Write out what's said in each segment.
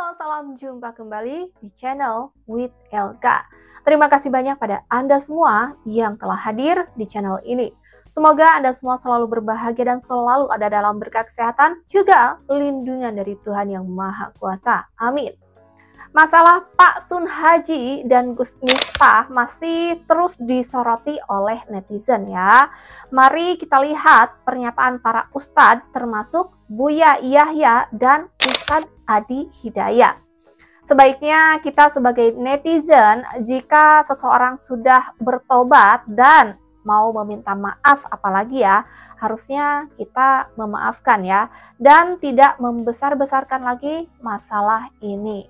Halo, salam jumpa kembali di channel with Elka. Terima kasih banyak pada Anda semua yang telah hadir di channel ini. Semoga Anda semua selalu berbahagia dan selalu ada dalam berkah kesehatan, juga lindungan dari Tuhan Yang Maha Kuasa. Amin. Masalah Pak Sun Haji dan Gus Miftah masih terus disoroti oleh netizen ya. Mari kita lihat pernyataan para ustadz termasuk Buya Yahya dan Ustadz Adi Hidayat. Sebaiknya kita sebagai netizen, jika seseorang sudah bertobat dan mau meminta maaf apalagi ya, harusnya kita memaafkan ya, dan tidak membesar-besarkan lagi masalah ini.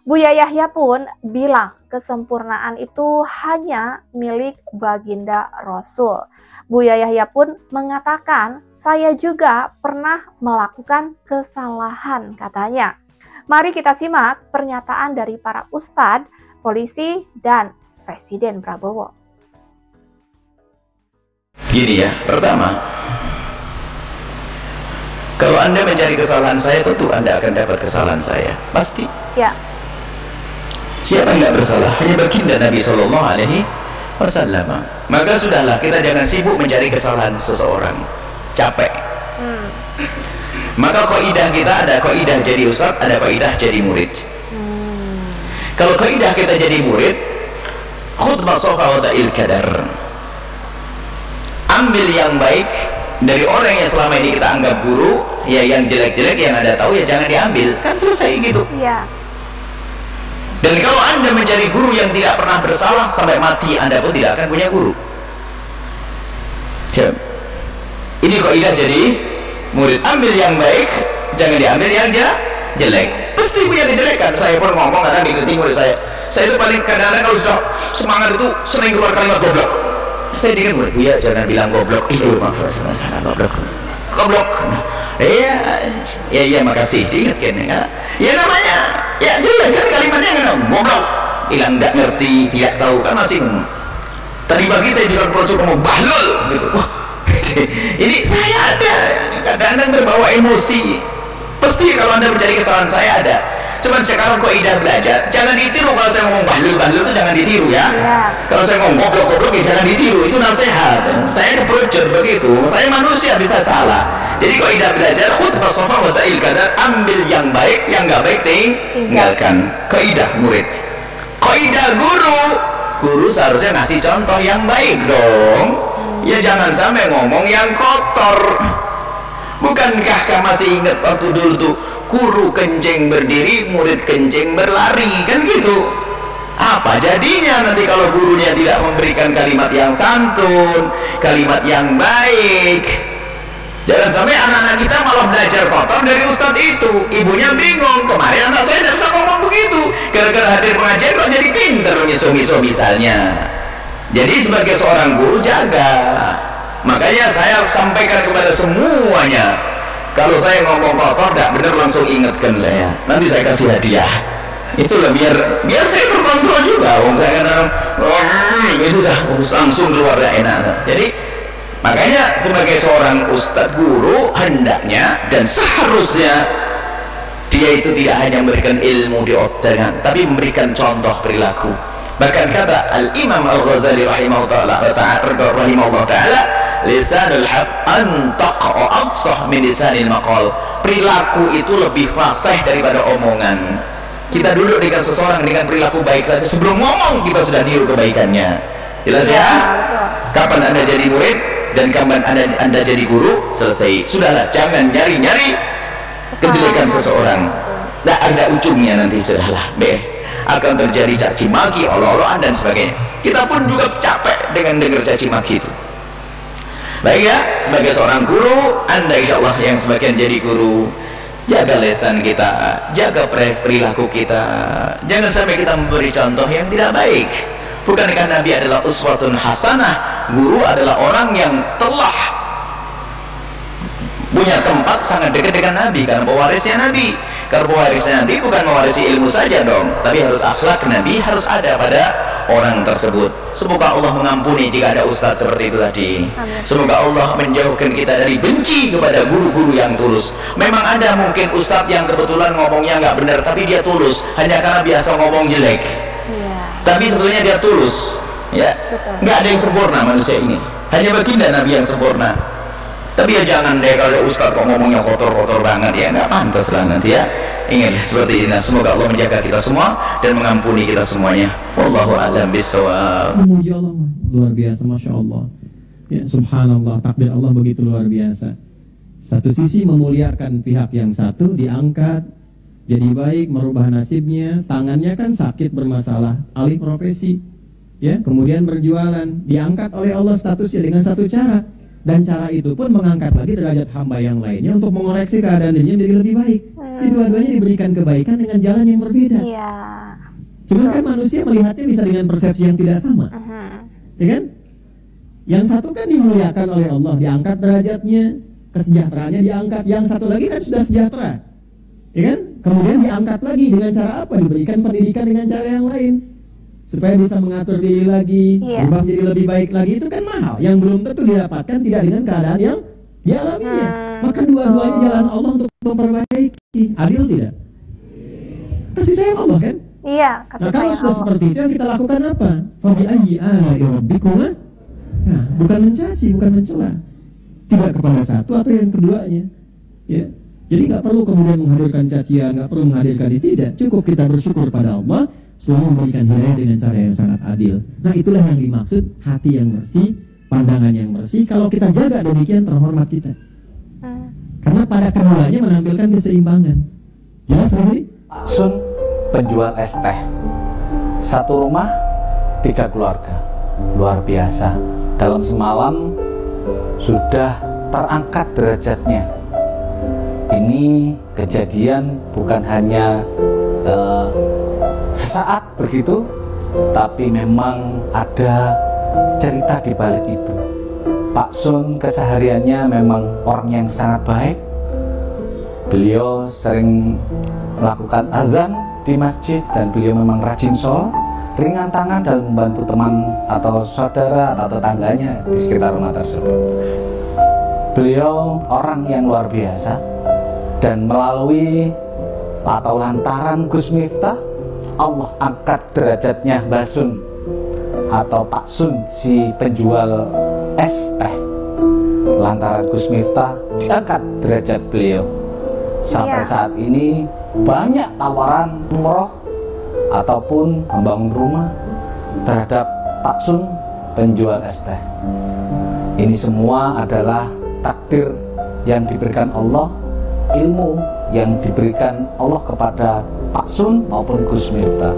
Buya Yahya pun bilang kesempurnaan itu hanya milik baginda Rasul. Buya Yahya pun mengatakan, saya juga pernah melakukan kesalahan katanya. Mari kita simak pernyataan dari para ustadz, polisi, dan Presiden Prabowo. Gini ya, pertama, kalau Anda mencari kesalahan saya, tentu Anda akan dapat kesalahan saya, pasti. Ya. Siapa yang nggak bersalah? Hanya baginda Nabi Shallallahu Alaihi Wasallam. Maka sudahlah, kita jangan sibuk mencari kesalahan seseorang, capek. Maka kaidah kita ada kaidah jadi ustadz, ada kaidah jadi murid. Kalau kaidah kita jadi murid, khudh masofa wa da'il kadar. Ambil yang baik dari orang yang selama ini kita anggap guru, ya yang jelek-jelek yang Anda tahu ya jangan diambil, kan selesai gitu. Iya. Dan kalau Anda mencari guru yang tidak pernah bersalah, sampai mati Anda pun tidak akan punya guru. Ini kaidah jadi murid. Ambil yang baik, jangan diambil yang jelek. Pasti punya kejelekan. Saya pun ngomong karena mengikuti murid saya. Saya itu paling kadang-kadang kalau sudah semangat itu sering keluar kalimat goblok. Saya dikit murid, ya jangan bilang goblok. Itu maaf, salah goblok. Goblok. Iya makasih. Diingatkan ya. Ya namanya, ya jelek kan kalimatnya kan goblok. Bilang nggak ngerti, tidak tahu kan masih. Tadi pagi saya juga projo ngomong bahlul gitu. Ini saya ada kadang-kadang terbawa emosi. Pasti kalau Anda mencari kesalahan saya ada. Cuman sekarang kaidah belajar, jangan ditiru. Kalau saya ngomong bahlul itu jangan ditiru ya. Kalau saya ngomong goblok ya jangan ditiru, itu nasihat. Saya keprojot begitu. Saya manusia bisa salah. Jadi kaidah belajar, khudh masofa wa da'il kadar, ambil yang baik, yang nggak baik tinggalkan. Kaidah murid. Kaidah guru seharusnya ngasih contoh yang baik dong. Ya jangan sampai ngomong yang kotor. Bukankah kamu masih ingat waktu dulu tuh guru kencing berdiri, murid kencing berlari, kan gitu? Apa jadinya nanti kalau gurunya tidak memberikan kalimat yang santun, kalimat yang baik? Jangan sampai anak-anak kita malah belajar kotor dari ustadz itu. Ibunya bingung, kemarin anak saya tidak bisa ngomong begitu, gara-gara hadir pengajian kok jadi pinter miso-miso misalnya. Jadi sebagai seorang guru jaga. Makanya saya sampaikan kepada semuanya, kalau saya ngomong kotor tidak benar langsung ingatkan saya, nanti saya kasih hadiah. Itulah biar saya terkontrol juga. Itu sudah langsung keluar gak enak. Jadi makanya sebagai seorang ustadz guru hendaknya dan seharusnya dia itu tidak hanya memberikan ilmu di otak, tapi memberikan contoh perilaku. Bahkan kata Al-Imam Al-Ghazali rahimahullah ta'ala, lisanul haf antaq wa afsah min lisanil maqal. Perilaku itu lebih fasih daripada omongan. Kita duduk dengan seseorang dengan perilaku baik saja, sebelum ngomong kita sudah niru kebaikannya. Jelas ya? Kapan Anda jadi murid dan kapan Anda jadi guru, selesai. Sudahlah, jangan nyari-nyari kejelekan seseorang. Tidak ada ujungnya nanti, sudahlah. Akan terjadi caci maki, olo-oloan dan sebagainya. Kita pun juga capek dengan dengar caci maki itu. Baik ya, sebagai seorang guru, Anda insya Allah yang sebagian jadi guru, jaga lisan kita, jaga perilaku kita. Jangan sampai kita memberi contoh yang tidak baik. Bukankah Nabi adalah uswatun hasanah? Guru adalah orang yang telah punya tempat sangat dekat dengan Nabi, karena pewarisnya Nabi. Kalau pewaris Nabi bukan mewarisi ilmu saja dong, tapi harus akhlak Nabi harus ada pada orang tersebut. Semoga Allah mengampuni jika ada ustadz seperti itu tadi. Semoga Allah menjauhkan kita dari benci kepada guru-guru yang tulus. Memang ada mungkin ustadz yang kebetulan ngomongnya nggak benar, tapi dia tulus hanya karena biasa ngomong jelek. Tapi sebetulnya dia tulus, ya. Nggak ada yang sempurna manusia ini. Hanya baginda Nabi yang sempurna. Tapi ya jangan deh kalau ustadz kok ngomongnya kotor-kotor banget, ya nggak pantas lah nanti ya. Ingat seperti ini. Semoga Allah menjaga kita semua dan mengampuni kita semuanya. Wallahu a'lam bishawab. Memuji Allah luar biasa, masya Allah. Ya, subhanallah, takdir Allah begitu luar biasa. Satu sisi memuliakan pihak yang satu, diangkat jadi baik, merubah nasibnya. Tangannya kan sakit bermasalah, alih profesi, ya, kemudian berjualan, diangkat oleh Allah statusnya dengan satu cara. Dan cara itu pun mengangkat lagi derajat hamba yang lainnya untuk mengoreksi keadaan dirinya menjadi lebih baik. Jadi dua-duanya diberikan kebaikan dengan jalan yang berbeda. Cuman kan manusia melihatnya bisa dengan persepsi yang tidak sama, ya kan? Yang satu kan dimuliakan oleh Allah, diangkat derajatnya, kesejahteraannya diangkat. Yang satu lagi kan sudah sejahtera, ya kan? Kemudian diangkat lagi dengan cara apa? Diberikan pendidikan dengan cara yang lain, supaya bisa mengatur diri lagi, berubah menjadi lebih baik lagi. Itu kan mahal, yang belum tentu didapatkan tidak dengan keadaan yang dialaminya. Maka dua-duanya jalan Allah untuk memperbaiki. Adil tidak? Kasih sayang Allah kan? Iya, kasih nah, kalau sayang sudah Allah. seperti itu yang kita lakukan apa? Fabi'ayyi ala'i rabbikuma? Nah, bukan mencaci, bukan mencela. Tidak kepada satu atau yang keduanya. Ya. Jadi nggak perlu kemudian menghadirkan cacian, nggak perlu menghadirkan itu, tidak. Cukup kita bersyukur pada Allah, selalu memberikan hidayah dengan cara yang sangat adil. Nah, itulah yang dimaksud hati yang bersih, pandangan yang bersih. Kalau kita jaga demikian, terhormat kita. Karena pada keduanya menampilkan keseimbangan. Jelas ini? Pak Sun, penjual es teh. Satu rumah, 3 keluarga. Luar biasa. Dalam semalam sudah terangkat derajatnya. Ini kejadian bukan hanya sesaat begitu, tapi memang ada cerita di balik itu. Pak Sun kesehariannya memang orang yang sangat baik. Beliau sering melakukan azan di masjid dan beliau memang rajin sholat, ringan tangan dalam membantu teman atau saudara atau tetangganya di sekitar rumah tersebut. Beliau orang yang luar biasa, dan melalui atau lantaran Gus Miftah, Allah angkat derajatnya Mbah Sun atau Pak Sun, si penjual es teh. Lantaran Gus Miftah diangkat derajat beliau. Sampai saat ini banyak tawaran umroh ataupun membangun rumah terhadap Pak Sun, penjual es teh. Ini semua adalah takdir yang diberikan Allah, ilmu yang diberikan Allah kepada Pak Sun maupun Gus Miftah.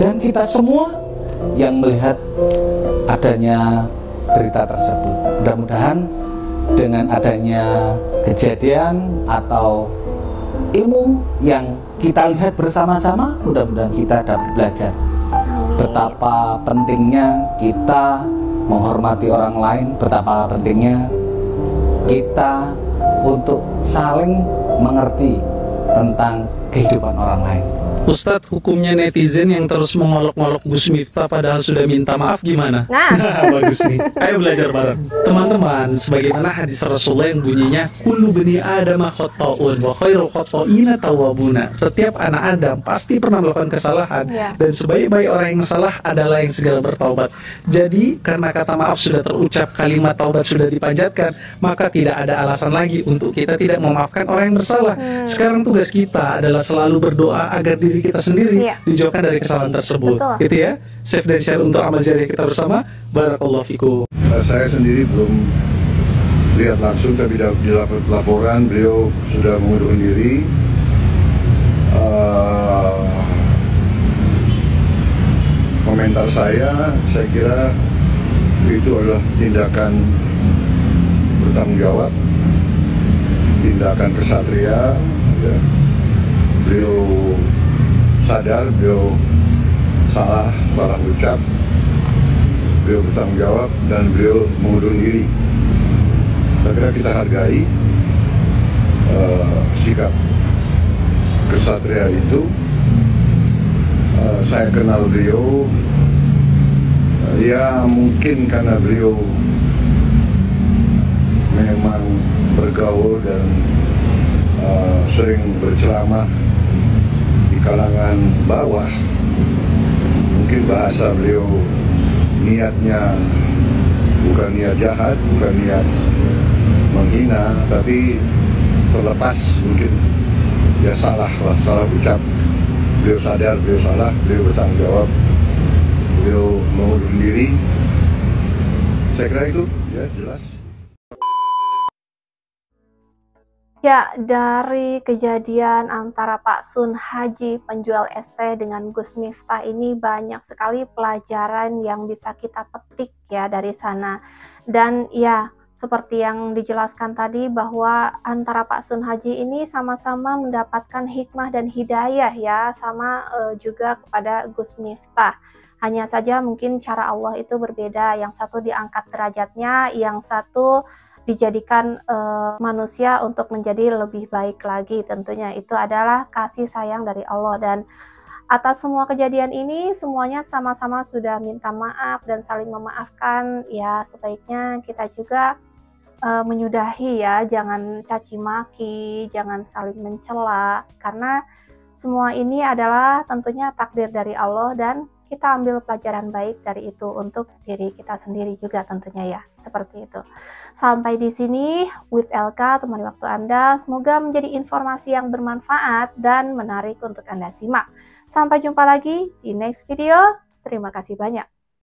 Dan kita semua yang melihat adanya berita tersebut, mudah-mudahan dengan adanya kejadian atau ilmu yang kita lihat bersama-sama, mudah-mudahan kita dapat belajar betapa pentingnya kita menghormati orang lain, betapa pentingnya kita untuk saling mengerti tentang kehidupan orang lain. Ustadz, hukumnya netizen yang terus mengolok-olok Gus Miftah padahal sudah minta maaf gimana? Nah, Bagus nih. Ayo belajar bareng. Teman-teman, sebagaimana hadis Rasulullah yang bunyinya kullu bani Adam khata'un wa khairul khata'ina tawwabuna. Setiap anak Adam pasti pernah melakukan kesalahan, dan sebaik-baik orang yang salah adalah yang segera bertaubat. Jadi, karena kata maaf sudah terucap, kalimat taubat sudah dipanjatkan, maka tidak ada alasan lagi untuk kita tidak memaafkan orang yang bersalah. Sekarang tugas kita adalah selalu berdoa agar diri kita sendiri dijauhkan dari kesalahan tersebut. Gitu ya. Save dan share untuk amal jariah kita bersama. Barakallahu fikum. Saya sendiri belum lihat langsung, tapi di laporan beliau sudah mengundurkan diri. Komentar saya kira itu adalah tindakan bertanggung jawab, tindakan kesatria. Ya. Beliau sadar, beliau salah ucap, beliau bertanggung jawab, dan beliau mengundurkan diri. Saya kira kita hargai sikap kesatria itu. Saya kenal beliau, ya mungkin karena beliau memang bergaul dan sering berceramah di kalangan bawah. Mungkin bahasa beliau niatnya bukan niat jahat, bukan niat menghina, tapi terlepas mungkin ya salah ucap. Beliau sadar, beliau salah, beliau bertanggung jawab, beliau mengundur diri. Saya kira itu ya jelas. Ya, dari kejadian antara Pak Sun Haji penjual ST dengan Gus Miftah ini banyak sekali pelajaran yang bisa kita petik ya dari sana. Dan ya, seperti yang dijelaskan tadi bahwa antara Pak Sun Haji ini sama-sama mendapatkan hikmah dan hidayah ya, sama juga kepada Gus Miftah. Hanya saja mungkin cara Allah itu berbeda, yang satu diangkat derajatnya, yang satu dijadikan manusia untuk menjadi lebih baik lagi. Tentunya itu adalah kasih sayang dari Allah, dan atas semua kejadian ini semuanya sama-sama sudah minta maaf dan saling memaafkan. Ya sebaiknya kita juga menyudahi ya, jangan caci maki, jangan saling mencela, karena semua ini adalah tentunya takdir dari Allah, dan kita ambil pelajaran baik dari itu untuk diri kita sendiri juga tentunya ya, seperti itu. Sampai di sini with LK temani waktu Anda, semoga menjadi informasi yang bermanfaat dan menarik untuk Anda simak. Sampai jumpa lagi di next video. Terima kasih banyak.